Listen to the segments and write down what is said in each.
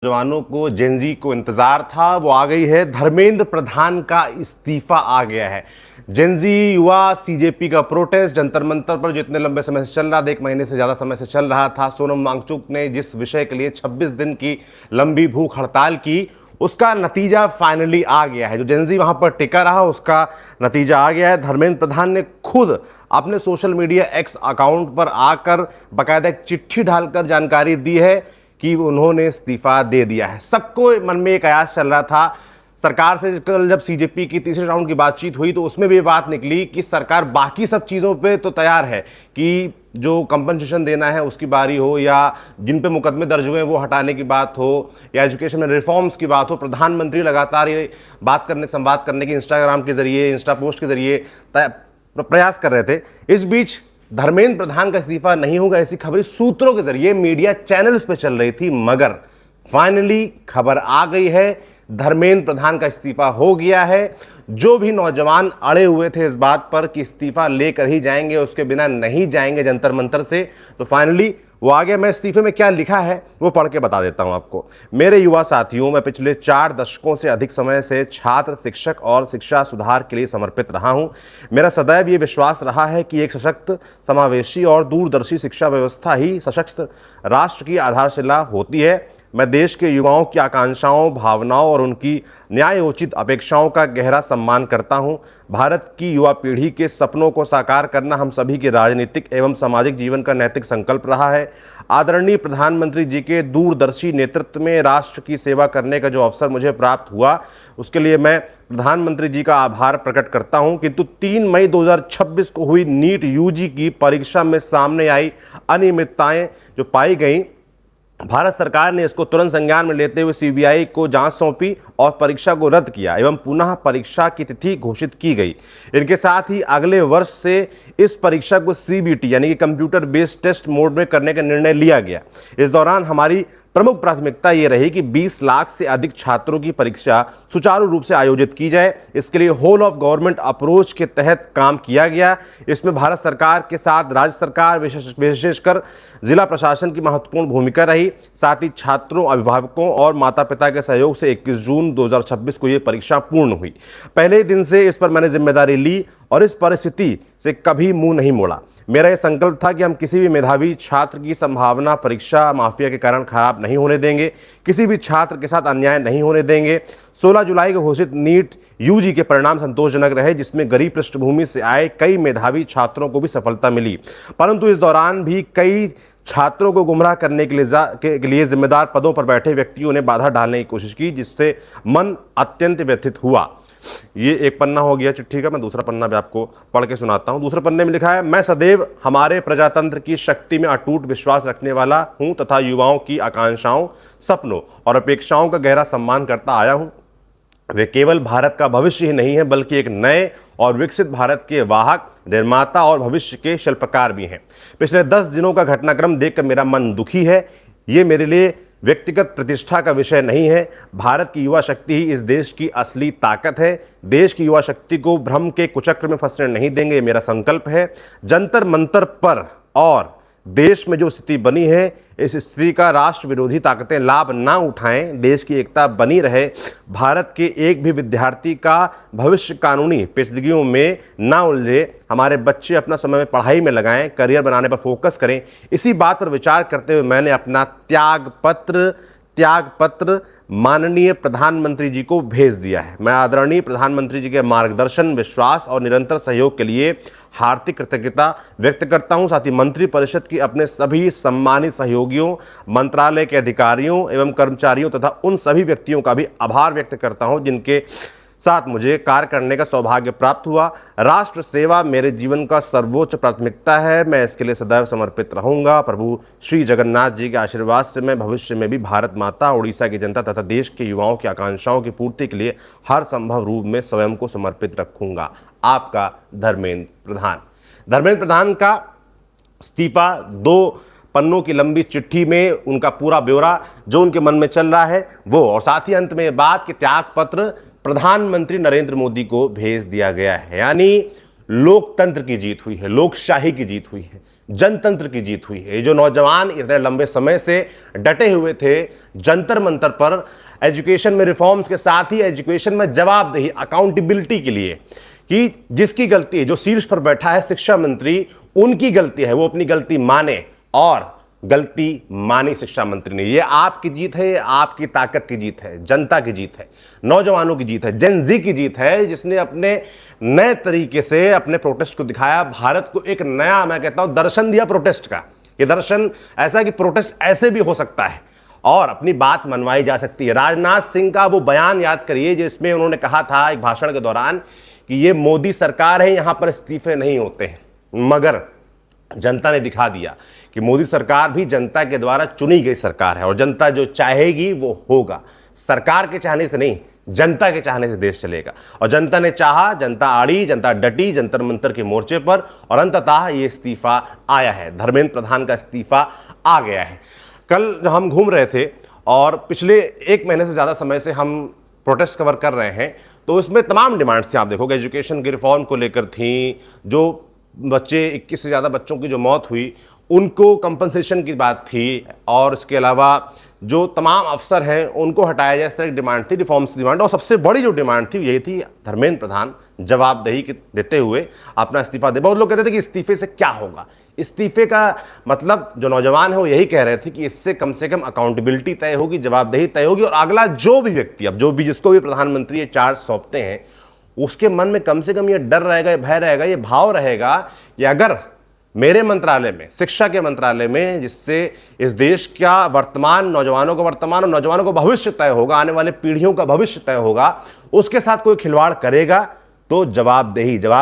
जवानों को, जेनजी को इंतजार था, वो आ गई है। धर्मेंद्र प्रधान का इस्तीफा आ गया है। जेनजी युवा सीजेपी का प्रोटेस्ट जंतर मंतर पर जितने लंबे समय से चल रहा था, 1 महीने से ज्यादा समय से चल रहा था, सोनम वांगचुक ने जिस विषय के लिए 26 दिन की लंबी भूख हड़ताल की, उसका नतीजा फाइनली आ गया है। जो जेनजी वहां पर टिका रहा, उसका नतीजा आ गया है। धर्मेंद्र प्रधान ने खुद अपने सोशल मीडिया एक्स अकाउंट पर आकर बाकायदा एक चिट्ठी डालकर जानकारी दी है कि उन्होंने इस्तीफा दे दिया है। सबको मन में एक कयास चल रहा था। सरकार से कल जब सीजेपी की तीसरे राउंड की बातचीत हुई तो उसमें भी ये बात निकली कि सरकार बाकी सब चीज़ों पे तो तैयार है कि जो कंपनसेशन देना है उसकी बारी हो, या जिन पे मुकदमे दर्ज हुए हैं वो हटाने की बात हो, या एजुकेशन में रिफॉर्म्स की बात हो। प्रधानमंत्री लगातार ये संवाद करने की इंस्टाग्राम के जरिए, इंस्टा पोस्ट के जरिए प्रयास कर रहे थे। इस बीच धर्मेंद्र प्रधान का इस्तीफा नहीं होगा ऐसी खबरें सूत्रों के जरिए मीडिया चैनल्स पे चल रही थी, मगर फाइनली खबर आ गई है, धर्मेंद्र प्रधान का इस्तीफा हो गया है। जो भी नौजवान अड़े हुए थे इस बात पर कि इस्तीफा लेकर ही जाएंगे, उसके बिना नहीं जाएंगे जंतर मंतर से, तो फाइनली वो आ गया। मैं इस्तीफे में क्या लिखा है वो पढ़ के बता देता हूं आपको। मेरे युवा साथियों, मैं पिछले 4 दशकों से अधिक समय से छात्र, शिक्षक और शिक्षा सुधार के लिए समर्पित रहा हूं। मेरा सदैव ये विश्वास रहा है कि एक सशक्त, समावेशी और दूरदर्शी शिक्षा व्यवस्था ही सशक्त राष्ट्र की आधारशिला होती है। मैं देश के युवाओं की आकांक्षाओं, भावनाओं और उनकी न्यायोचित अपेक्षाओं का गहरा सम्मान करता हूं। भारत की युवा पीढ़ी के सपनों को साकार करना हम सभी के राजनीतिक एवं सामाजिक जीवन का नैतिक संकल्प रहा है। आदरणीय प्रधानमंत्री जी के दूरदर्शी नेतृत्व में राष्ट्र की सेवा करने का जो अवसर मुझे प्राप्त हुआ, उसके लिए मैं प्रधानमंत्री जी का आभार प्रकट करता हूं। किंतु 3 मई 2026 को हुई नीट यूजी की परीक्षा में सामने आई अनियमितताएं जो पाई गई, भारत सरकार ने इसको तुरंत संज्ञान में लेते हुए सीबीआई को जांच सौंपी और परीक्षा को रद्द किया एवं पुनः परीक्षा की तिथि घोषित की गई। इनके साथ ही अगले वर्ष से इस परीक्षा को सीबीटी यानी कि कंप्यूटर बेस्ड टेस्ट मोड में करने का निर्णय लिया गया। इस दौरान हमारी प्रमुख प्राथमिकता ये रही कि 20 लाख से अधिक छात्रों की परीक्षा सुचारू रूप से आयोजित की जाए। इसके लिए होल ऑफ गवर्नमेंट अप्रोच के तहत काम किया गया। इसमें भारत सरकार के साथ राज्य सरकार, विशेषकर जिला प्रशासन की महत्वपूर्ण भूमिका रही। साथ ही छात्रों, अभिभावकों और माता पिता के सहयोग से 21 जून 2026 को ये परीक्षा पूर्ण हुई। पहले दिन से इस पर मैंने जिम्मेदारी ली और इस परिस्थिति से कभी मुंह नहीं मोड़ा। मेरा यह संकल्प था कि हम किसी भी मेधावी छात्र की संभावना परीक्षा माफिया के कारण खराब नहीं होने देंगे, किसी भी छात्र के साथ अन्याय नहीं होने देंगे। 16 जुलाई को घोषित नीट यूजी के परिणाम संतोषजनक रहे, जिसमें गरीब पृष्ठभूमि से आए कई मेधावी छात्रों को भी सफलता मिली, परंतु इस दौरान भी कई छात्रों को गुमराह करने के लिए जिम्मेदार पदों पर बैठे व्यक्तियों ने बाधा डालने की कोशिश की, जिससे मन अत्यंत व्यथित हुआ। ये एक पन्ना हो गया चिट्ठी का। मैं दूसरा पन्ना भी आपको पढ़ के सुनाता हूं। दूसरे पन्ने में लिखा है, मैं सदैव हमारे प्रजातंत्र की शक्ति में अटूट विश्वास रखने वाला हूं तथा युवाओं की आकांक्षाओं, सपनों और अपेक्षाओं का गहरा सम्मान करता आया हूं। वे केवल भारत का भविष्य ही नहीं है, बल्कि एक नए और विकसित भारत के वाहक, निर्माता और भविष्य के शिल्पकार भी हैं। पिछले 10 दिनों का घटनाक्रम देखकर मेरा मन दुखी है। ये मेरे लिए व्यक्तिगत प्रतिष्ठा का विषय नहीं है। भारत की युवा शक्ति ही इस देश की असली ताकत है। देश की युवा शक्ति को भ्रम के कुचक्र में फंसने नहीं देंगे, ये मेरा संकल्प है। जंतर मंतर पर और देश में जो स्थिति बनी है, इस स्थिति का राष्ट्र विरोधी ताकतें लाभ ना उठाएं, देश की एकता बनी रहे, भारत के एक भी विद्यार्थी का भविष्य कानूनी पेचीदगियों में ना उलझे, हमारे बच्चे अपना समय में पढ़ाई में लगाएं, करियर बनाने पर फोकस करें। इसी बात पर विचार करते हुए मैंने अपना त्याग पत्र माननीय प्रधानमंत्री जी को भेज दिया है। मैं आदरणीय प्रधानमंत्री जी के मार्गदर्शन, विश्वास और निरंतर सहयोग के लिए हार्दिक कृतज्ञता व्यक्त करता हूं। साथ ही मंत्रिपरिषद की अपने सभी सम्मानित सहयोगियों, मंत्रालय के अधिकारियों एवं कर्मचारियों तथा उन सभी व्यक्तियों का भी आभार व्यक्त करता हूं जिनके साथ मुझे कार्य करने का सौभाग्य प्राप्त हुआ। राष्ट्र सेवा मेरे जीवन का सर्वोच्च प्राथमिकता है। मैं इसके लिए सदैव समर्पित रहूंगा। प्रभु श्री जगन्नाथ जी के आशीर्वाद से मैं भविष्य में भी भारत माता, उड़ीसा की जनता तथा देश के युवाओं की आकांक्षाओं की पूर्ति के लिए हर संभव रूप में स्वयं को समर्पित रखूंगा। आपका धर्मेंद्र प्रधान। धर्मेंद्र प्रधान का इस्तीफा 2 पन्नों की लंबी चिट्ठी में उनका पूरा ब्यौरा जो उनके मन में चल रहा है वो, और साथ ही अंत में बात कि त्याग पत्र प्रधानमंत्री नरेंद्र मोदी को भेज दिया गया है। यानी लोकतंत्र की जीत हुई है, लोकशाही की जीत हुई है। जनतंत्र की जीत हुई है। ये जो नौजवान इतने लंबे समय से डटे हुए थे जंतर मंतर पर एजुकेशन में रिफॉर्म्स के साथ ही एजुकेशन में जवाबदेही, अकाउंटेबिलिटी के लिए, कि जिसकी गलती है, जो शीर्ष पर बैठा है शिक्षा मंत्री, उनकी गलती है, वो अपनी गलती माने, और गलती मानी शिक्षा मंत्री ने। ये आपकी जीत है, ये आपकी ताकत की जीत है, जनता की जीत है, नौजवानों की जीत है, जेन ज़ी की जीत है, जिसने अपने नए तरीके से अपने प्रोटेस्ट को दिखाया, भारत को एक नया, मैं कहता हूं, दर्शन दिया प्रोटेस्ट का। ये दर्शन ऐसा है कि प्रोटेस्ट ऐसे भी हो सकता है और अपनी बात मनवाई जा सकती है। राजनाथ सिंह का वो बयान याद करिए जिसमें उन्होंने कहा था एक भाषण के दौरान कि ये मोदी सरकार है, यहां पर इस्तीफे नहीं होते हैं। मगर जनता ने दिखा दिया कि मोदी सरकार भी जनता के द्वारा चुनी गई सरकार है और जनता जो चाहेगी वो होगा। सरकार के चाहने से नहीं, जनता के चाहने से देश चलेगा। और जनता ने चाहा, जनता आड़ी, जनता डटी जंतर मंतर के मोर्चे पर, और अंततः ये इस्तीफा आया है। धर्मेंद्र प्रधान का इस्तीफा आ गया है। कल जब हम घूम रहे थे और पिछले 1 महीने से ज़्यादा समय से हम प्रोटेस्ट कवर कर रहे हैं, तो उसमें तमाम डिमांड्स थी। आप देखोगे एजुकेशन की रिफॉर्म को लेकर थी, जो बच्चे 21 से ज़्यादा बच्चों की जो मौत हुई उनको कंपनसेशन की बात थी, और इसके अलावा जो तमाम अफसर हैं उनको हटाया जाए, इस तरह की डिमांड थी, रिफॉर्म्स की डिमांड। और सबसे बड़ी जो डिमांड थी यही थी धर्मेंद्र प्रधान जवाबदेही देते हुए अपना इस्तीफा दे। बहुत लोग कहते थे कि इस्तीफे से क्या होगा। इस्तीफे का मतलब जो नौजवान है वो यही कह रहे थे कि इससे कम से कम अकाउंटेबिलिटी तय होगी, जवाबदेही तय होगी, और अगला जो भी व्यक्ति, अब जो भी जिसको भी प्रधानमंत्री ये चार्ज सौंपते हैं, उसके मन में कम से कम ये डर रहेगा, ये भय रहेगा, ये भाव रहेगा कि अगर मेरे मंत्रालय में, शिक्षा के मंत्रालय में, जिससे इस देश का वर्तमान, नौजवानों का वर्तमान और नौजवानों का भविष्य तय होगा, आने वाले पीढ़ियों का भविष्य तय होगा, उसके साथ कोई खिलवाड़ करेगा तो जवाब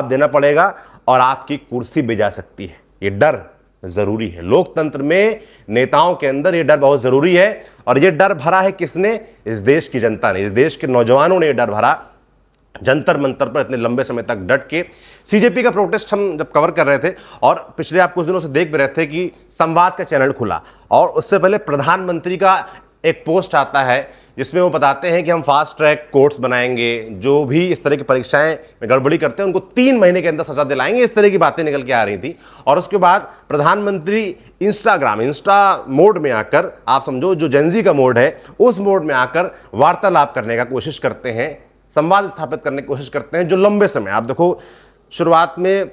देना पड़ेगा और आपकी कुर्सी भी जा सकती है। ये डर जरूरी है। लोकतंत्र में नेताओं के अंदर ये डर बहुत जरूरी है, और ये डर भरा है किसने? इस देश की जनता ने, इस देश के नौजवानों ने ये डर भरा जंतर मंतर पर इतने लंबे समय तक डट के। सीजेपी का प्रोटेस्ट हम जब कवर कर रहे थे, और पिछले आप कुछ दिनों से देख भी रहे थे कि संवाद का चैनल खुला, और उससे पहले प्रधानमंत्री का एक पोस्ट आता है जिसमें वो बताते हैं कि हम फास्ट ट्रैक कोर्ट्स बनाएंगे, जो भी इस तरह की परीक्षाएं में गड़बड़ी करते हैं उनको 3 महीने के अंदर सजा दिलाएंगे। इस तरह की बातें निकल के आ रही थी। और उसके बाद प्रधानमंत्री इंस्टा मोड में आकर, आप समझो जो जेनजी का मोड है, उस मोड में आकर वार्तालाप करने का कोशिश करते हैं, संवाद स्थापित करने की कोशिश करते हैं, जो लंबे समय, आप देखो शुरुआत में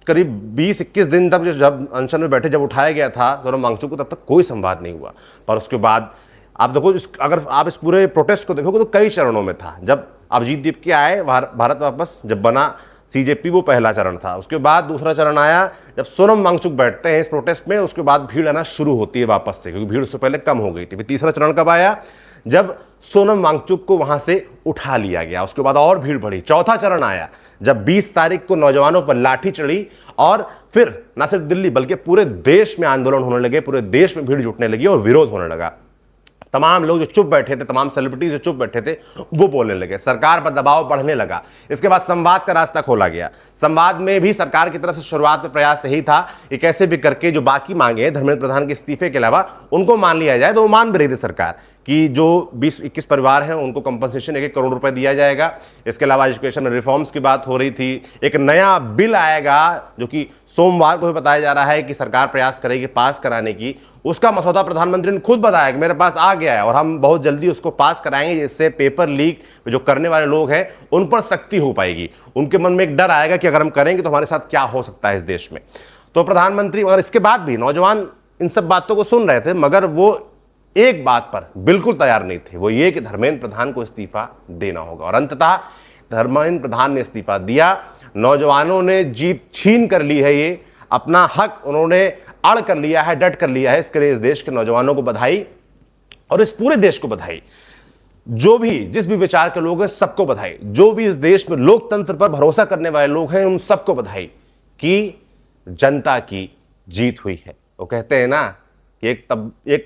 करीब 20-21 दिन तक जब अनशन में बैठे, जब उठाया गया था सोनम वांगचुक को, तब तक कोई संवाद नहीं हुआ। पर उसके बाद आप देखो, अगर आप इस पूरे प्रोटेस्ट को देखोगे तो कई चरणों में था। जब अभिजीत दीपके आए भारत वापस, जब बना सीजेपी, वो पहला चरण था। उसके बाद दूसरा चरण आया जब सोनम वांगचुक बैठते हैं इस प्रोटेस्ट में, उसके बाद भीड़ आना शुरू होती है वापस से, क्योंकि भीड़ उससे पहले कम हो गई थी। फिर तीसरा चरण कब आया? जब सोनम वांगचुक को वहां से उठा लिया गया, उसके बाद और भीड़ बढ़ी। चौथा चरण आया जब 20 तारीख को नौजवानों पर लाठी चढ़ी, और फिर न सिर्फ दिल्ली बल्कि पूरे देश में आंदोलन होने लगे, पूरे देश में भीड़ जुटने लगी और विरोध होने लगा। तमाम लोग जो चुप बैठे थे, तमाम सेलिब्रिटीज जो चुप बैठे थे, वो बोलने लगे, सरकार पर दबाव बढ़ने लगा। इसके बाद संवाद का रास्ता खोला गया। संवाद में भी सरकार की तरफ से शुरुआत में प्रयास यही था कि कैसे भी करके जो बाकी मांगे हैं धर्मेंद्र प्रधान के इस्तीफे के अलावा, उनको मान लिया जाए। तो वो मान भी रही थी सरकार कि जो 20-21 परिवार हैं उनको कंपनसेशन 1-1 करोड़ रुपए दिया जाएगा। इसके अलावा एजुकेशन में रिफॉर्म्स की बात हो रही थी। एक नया बिल आएगा जो कि सोमवार को भी बताया जा रहा है कि सरकार प्रयास करेगी पास कराने की। उसका मसौदा प्रधानमंत्री ने खुद बताया कि मेरे पास आ गया है और हम बहुत जल्दी उसको पास कराएंगे, जिससे पेपर लीक जो करने वाले लोग हैं उन पर सख्ती हो पाएगी। उनके मन में एक डर आएगा कि अगर हम करेंगे तो हमारे साथ क्या हो सकता है इस देश में। तो प्रधानमंत्री, और इसके बाद भी नौजवान इन सब बातों को सुन रहे थे, मगर वो एक बात पर बिल्कुल तैयार नहीं थे, वो ये कि धर्मेंद्र प्रधान को इस्तीफा देना होगा। और अंततः धर्मेंद्र प्रधान ने इस्तीफा दिया। नौजवानों ने जीत छीन कर ली है, ये अपना हक उन्होंने अड़ कर लिया है, डट कर लिया है। इसके लिए इस देश के नौजवानों को बधाई, और इस पूरे देश को बधाई। जो भी जिस भी विचार के लोग हैं सबको बधाई। जो भी इस देश में लोकतंत्र पर भरोसा करने वाले लोग हैं उन सबको बधाई कि जनता की जीत हुई है। वो कहते हैं ना, एक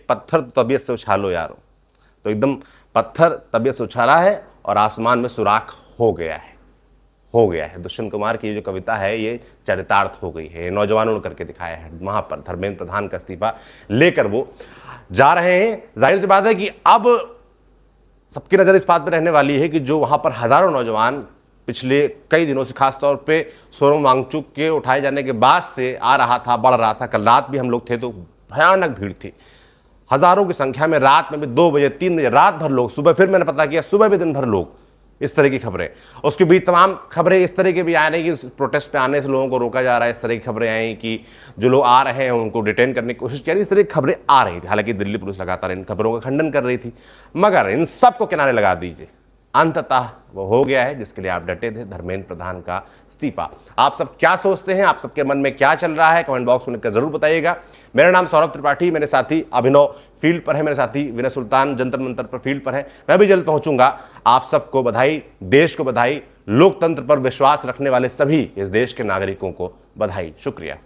पत्थर तो तबीयत से उछालो यारो, तो एकदम पत्थर तबीयत से उछाला है और आसमान में सुराख हो गया है। दुष्यंत कुमार की जो कविता है ये चरितार्थ हो गई है, नौजवानों ने करके दिखाया है। वहां पर धर्मेंद्र प्रधान का इस्तीफा लेकर वो जा रहे हैं। जाहिर सी बात है कि अब सबकी नजर इस बात पर रहने वाली है कि जो वहां पर हजारों नौजवान पिछले कई दिनों से, खासतौर पे सोनम वांगचुक के उठाए जाने के बाद से आ रहा था, बढ़ रहा था। कल रात भी हम लोग थे तो भयानक भीड़ थी, हजारों की संख्या में। रात में भी 2 बजे 3 बजे रात भर लोग, सुबह फिर मैंने पता किया सुबह भी दिन भर लोग, इस तरह की खबरें। उसके बीच तमाम खबरें इस तरह के भी आ रही कि प्रोटेस्ट पे आने से लोगों को रोका जा रहा है, इस तरह की खबरें आई कि जो लोग आ रहे हैं उनको डिटेन करने की कोशिश की जा रही, इस तरह की खबरें आ रही थी। हालांकि दिल्ली पुलिस लगातार इन खबरों का खंडन कर रही थी, मगर इन सबको किनारे लगा दीजिए, अंततः वो हो गया है जिसके लिए आप डटे थे, धर्मेंद्र प्रधान का इस्तीफा। आप सब क्या सोचते हैं, आप सबके मन में क्या चल रहा है, कमेंट बॉक्स में लिखकर जरूर बताइएगा। मेरा नाम सौरभ त्रिपाठी, मेरे साथी अभिनव फील्ड पर है, मेरे साथी विनय सुल्तान जंतर मंतर पर फील्ड पर है। मैं भी जल्द पहुंचूंगा। आप सबको बधाई, देश को बधाई, लोकतंत्र पर विश्वास रखने वाले सभी इस देश के नागरिकों को बधाई। शुक्रिया।